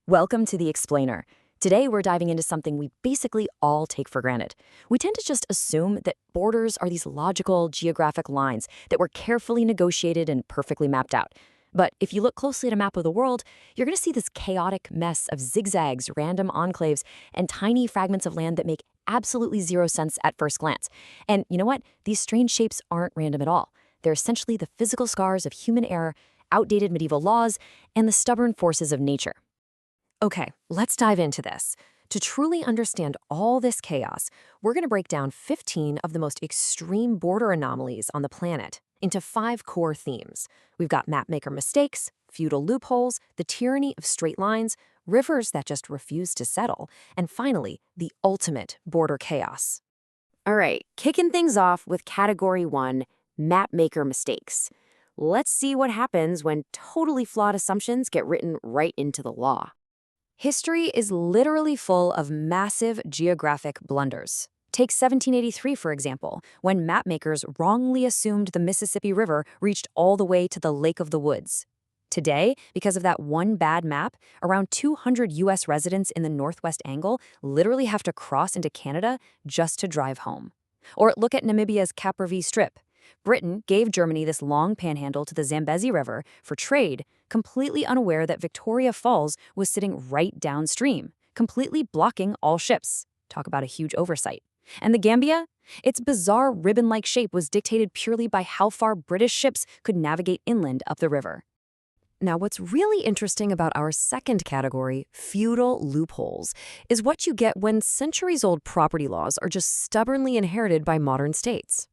Welcome to The Explainer. Today we're diving into something we basically all take for granted. We tend to just assume that borders are these logical, geographic lines that were carefully negotiated and perfectly mapped out. But if you look closely at a map of the world, you're going to see this chaotic mess of zigzags, random enclaves, and tiny fragments of land that make absolutely zero sense at first glance. And you know what? These strange shapes aren't random at all. They're essentially the physical scars of human error, outdated medieval laws, and the stubborn forces of nature. Okay, let's dive into this. To truly understand all this chaos, we're going to break down 15 of the most extreme border anomalies on the planet into 5 core themes. We've got mapmaker mistakes, feudal loopholes, the tyranny of straight lines, rivers that just refuse to settle, and finally, the ultimate border chaos. All right, kicking things off with Category 1, mapmaker mistakes. Let's see what happens when totally flawed assumptions get written right into the law. History is literally full of massive geographic blunders. Take 1783, for example, when mapmakers wrongly assumed the Mississippi River reached all the way to the Lake of the Woods. Today, because of that one bad map, around 200 U.S. residents in the Northwest Angle literally have to cross into Canada just to drive home. Or look at Namibia's Caprivi Strip. Britain gave Germany this long panhandle to the Zambezi River for trade, completely unaware that Victoria Falls was sitting right downstream, completely blocking all ships. Talk about a huge oversight. And the Gambia? Its bizarre ribbon-like shape was dictated purely by how far British ships could navigate inland up the river. Now, what's really interesting about our second category, feudal loopholes, is what you get when centuries-old property laws are just stubbornly inherited by modern states.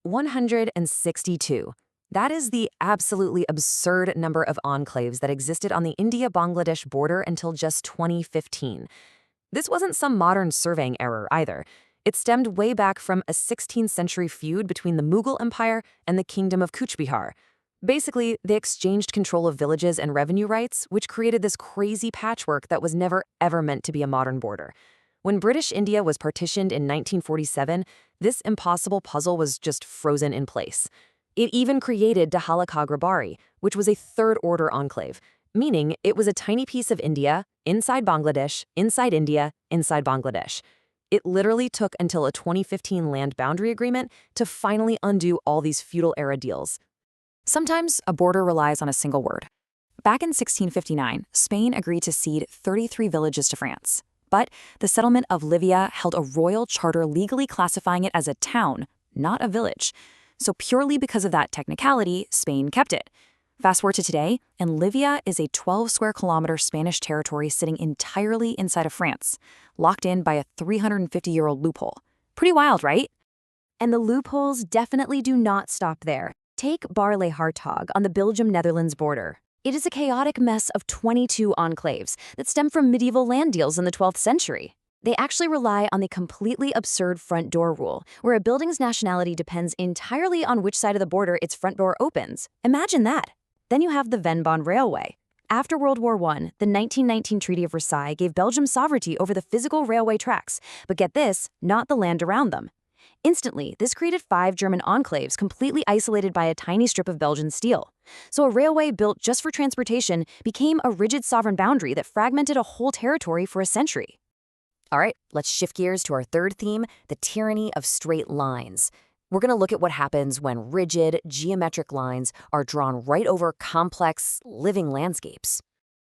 162. That is the absolutely absurd number of enclaves that existed on the India-Bangladesh border until just 2015. This wasn't some modern surveying error either. It stemmed way back from a 16th century feud between the Mughal Empire and the Kingdom of Cooch Behar. Basically, they exchanged control of villages and revenue rights, which created this crazy patchwork that was never ever meant to be a modern border. When British India was partitioned in 1947, this impossible puzzle was just frozen in place. It even created Dahalakh Grabari, which was a third-order enclave, meaning it was a tiny piece of India, inside Bangladesh, inside India, inside Bangladesh. It literally took until a 2015 land boundary agreement to finally undo all these feudal-era deals. Sometimes a border relies on a single word. Back in 1659, Spain agreed to cede 33 villages to France. But the settlement of Livia held a royal charter legally classifying it as a town, not a village. So purely because of that technicality, Spain kept it. Fast forward to today, and Livia is a 12-square-kilometer Spanish territory sitting entirely inside of France, locked in by a 350-year-old loophole. Pretty wild, right? And the loopholes definitely do not stop there. Take Barley-Hartog on the Belgium-Netherlands border. It is a chaotic mess of 22 enclaves that stem from medieval land deals in the 12th century. They actually rely on the completely absurd front door rule, where a building's nationality depends entirely on which side of the border its front door opens. Imagine that. Then you have the Vennebahn Railway. After World War I, the 1919 Treaty of Versailles gave Belgium sovereignty over the physical railway tracks, but get this, not the land around them. Instantly, this created 5 German enclaves completely isolated by a tiny strip of Belgian steel. So a railway built just for transportation became a rigid sovereign boundary that fragmented a whole territory for a century. All right, let's shift gears to our third theme, the tyranny of straight lines. We're going to look at what happens when rigid, geometric lines are drawn right over complex, living landscapes.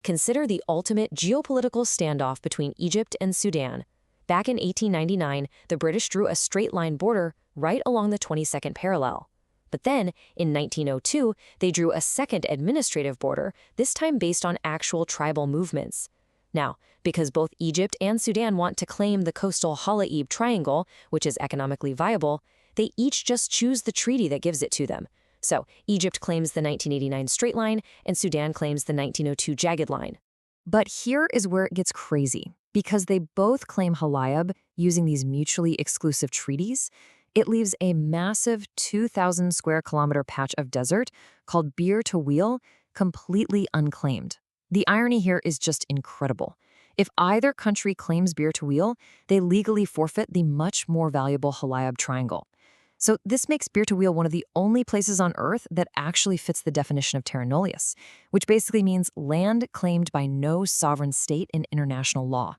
Consider the ultimate geopolitical standoff between Egypt and Sudan. Back in 1899, the British drew a straight-line border right along the 22nd parallel. But then, in 1902, they drew a second administrative border, this time based on actual tribal movements. Now, because both Egypt and Sudan want to claim the coastal Halaib Triangle, which is economically viable, they each just choose the treaty that gives it to them. So, Egypt claims the 1989 straight line, and Sudan claims the 1902 jagged line. But here is where it gets crazy. Because they both claim Halaib using these mutually exclusive treaties, it leaves a massive 2,000 square kilometer patch of desert called Bir Tawil completely unclaimed. The irony here is just incredible. If either country claims Bir Tawil, they legally forfeit the much more valuable Halaib Triangle. So this makes Beer-to-Wheel one of the only places on Earth that actually fits the definition of terra nullius, which basically means land claimed by no sovereign state in international law.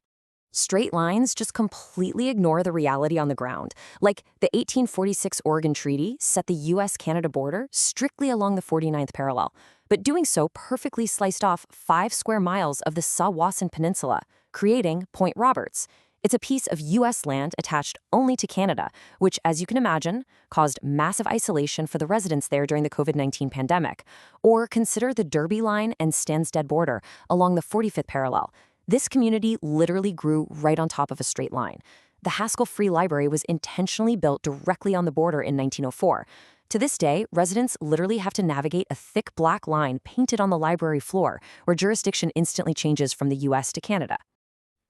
Straight lines just completely ignore the reality on the ground. Like the 1846 Oregon Treaty set the US-Canada border strictly along the 49th parallel, but doing so perfectly sliced off 5 square miles of the Sawasan Peninsula, creating Point Roberts. It's a piece of US land attached only to Canada, which, as you can imagine, caused massive isolation for the residents there during the COVID-19 pandemic. Or consider the Derby Line and Stansted border along the 45th parallel. This community literally grew right on top of a straight line. The Haskell Free Library was intentionally built directly on the border in 1904. To this day, residents literally have to navigate a thick black line painted on the library floor, where jurisdiction instantly changes from the US to Canada.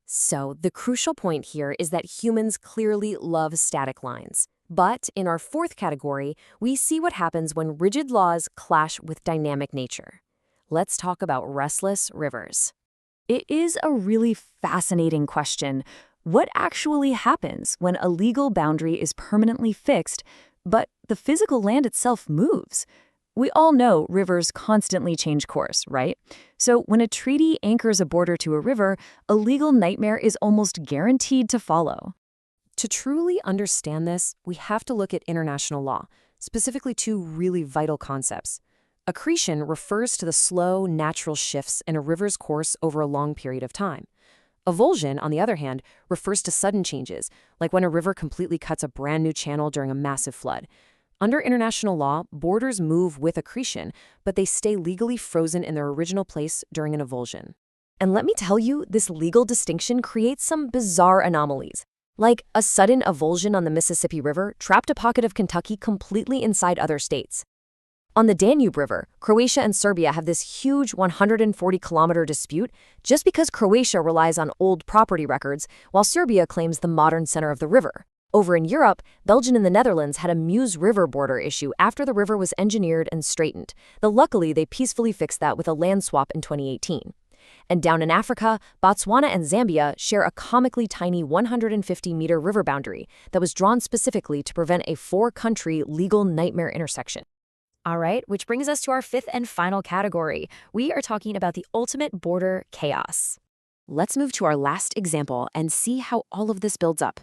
So, the crucial point here is that humans clearly love static lines. But in our fourth category, we see what happens when rigid laws clash with dynamic nature. Let's talk about restless rivers. It is a really fascinating question. What actually happens when a legal boundary is permanently fixed, but the physical land itself moves? We all know rivers constantly change course, right? So when a treaty anchors a border to a river, a legal nightmare is almost guaranteed to follow. To truly understand this, we have to look at international law, specifically two really vital concepts. Accretion refers to the slow, natural shifts in a river's course over a long period of time. Avulsion, on the other hand, refers to sudden changes, like when a river completely cuts a brand new channel during a massive flood. Under international law, borders move with accretion, but they stay legally frozen in their original place during an avulsion. And let me tell you, this legal distinction creates some bizarre anomalies. Like a sudden avulsion on the Mississippi River trapped a pocket of Kentucky completely inside other states. On the Danube River, Croatia and Serbia have this huge 140-kilometer dispute just because Croatia relies on old property records while Serbia claims the modern center of the river. Over in Europe, Belgium and the Netherlands had a Meuse River border issue after the river was engineered and straightened, though luckily they peacefully fixed that with a land swap in 2018. And down in Africa, Botswana and Zambia share a comically tiny 150-meter river boundary that was drawn specifically to prevent a 4-country legal nightmare intersection. All right, which brings us to our fifth and final category. We are talking about the ultimate border chaos. Let's move to our last example and see how all of this builds up.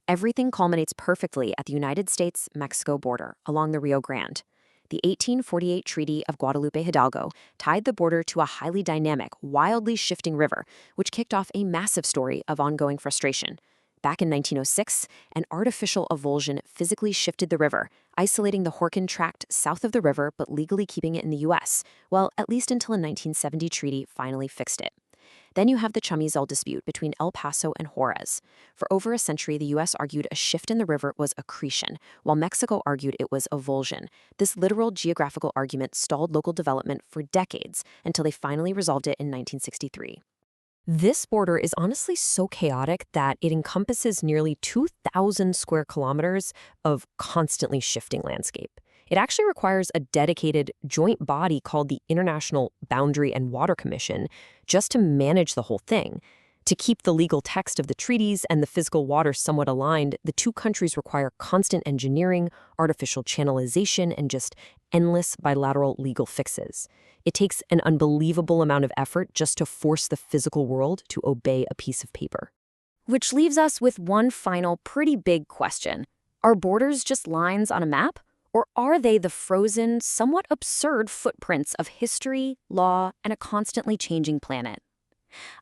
Everything culminates perfectly at the United States-Mexico border along the Rio Grande. The 1848 Treaty of Guadalupe Hidalgo tied the border to a highly dynamic, wildly shifting river, which kicked off a massive story of ongoing frustration. Back in 1906, an artificial avulsion physically shifted the river, isolating the Horkin Tract south of the river but legally keeping it in the U.S., well, at least until a 1970 treaty finally fixed it. Then you have the Chamizal dispute between El Paso and Juarez. For over a century, the U.S. argued a shift in the river was accretion, while Mexico argued it was avulsion. This literal geographical argument stalled local development for decades until they finally resolved it in 1963. This border is honestly so chaotic that it encompasses nearly 2,000 square kilometers of constantly shifting landscape. It actually requires a dedicated joint body called the International Boundary and Water Commission just to manage the whole thing. To keep the legal text of the treaties and the physical water somewhat aligned, the two countries require constant engineering, artificial channelization, and just endless bilateral legal fixes. It takes an unbelievable amount of effort just to force the physical world to obey a piece of paper. Which leaves us with one final pretty big question. Are borders just lines on a map? Or are they the frozen, somewhat absurd footprints of history, law, and a constantly changing planet?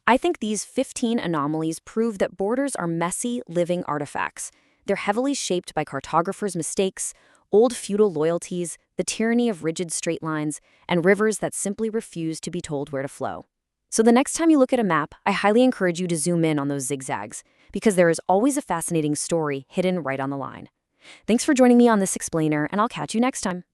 I think these 15 anomalies prove that borders are messy, living artifacts. They're heavily shaped by cartographers' mistakes, old feudal loyalties, the tyranny of rigid straight lines, and rivers that simply refuse to be told where to flow. So the next time you look at a map, I highly encourage you to zoom in on those zigzags, because there is always a fascinating story hidden right on the line. Thanks for joining me on this explainer, and I'll catch you next time.